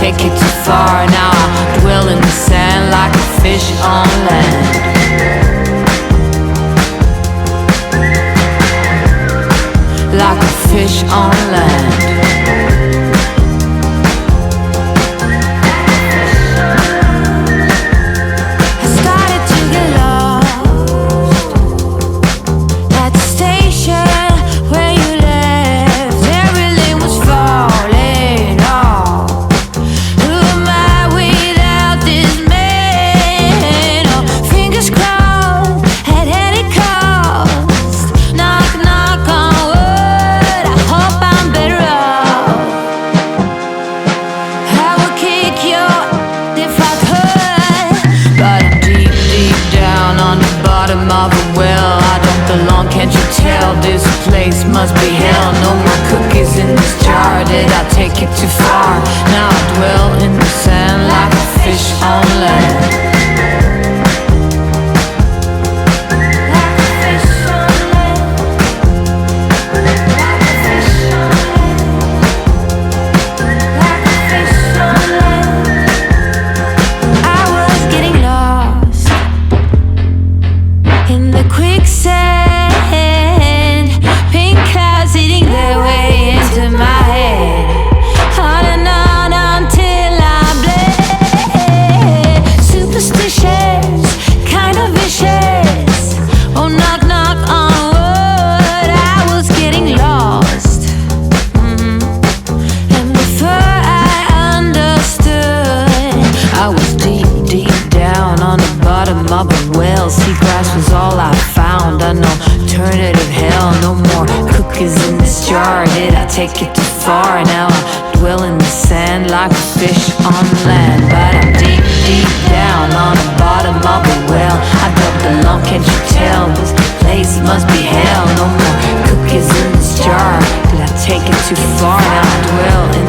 take it too far. Now I dwell in the sand like a fish on land. Like a fish on land. I started to get lost at the station where you left. Everything was falling off. Who am I without this man? Oh, fingers crossed at any cost. Knock, knock on wood, I hope I'm better off. I would kick your if I could, but I'm deep, deep down on the bottom of a well. I don't belong, can't you tell? This place must be hell. No more cookies in this jar. Did I take it too far? Now I dwell in the sand like a fish on land. Like a fish on land. Like a fish on land. Like a fish on land. I was getting lost in the quicksand. Pink clouds eating their way into my head. On and on until I'm bled. Superstitious, kind of vicious. Oh, knock, knock on wood, I was getting lost. And before I understood, I was deep, deep down on the bottom of a well. Seagrass was all I found. I know alternative hell. No more cookies in this jar. Did I take it too far? Now I dwell in the sand like a fish on land. But I'm deep, deep down on the bottom of a well. I don't belong, can't you tell? This place must be hell. No more cookies in this jar. Did I take it too far? Now I dwell in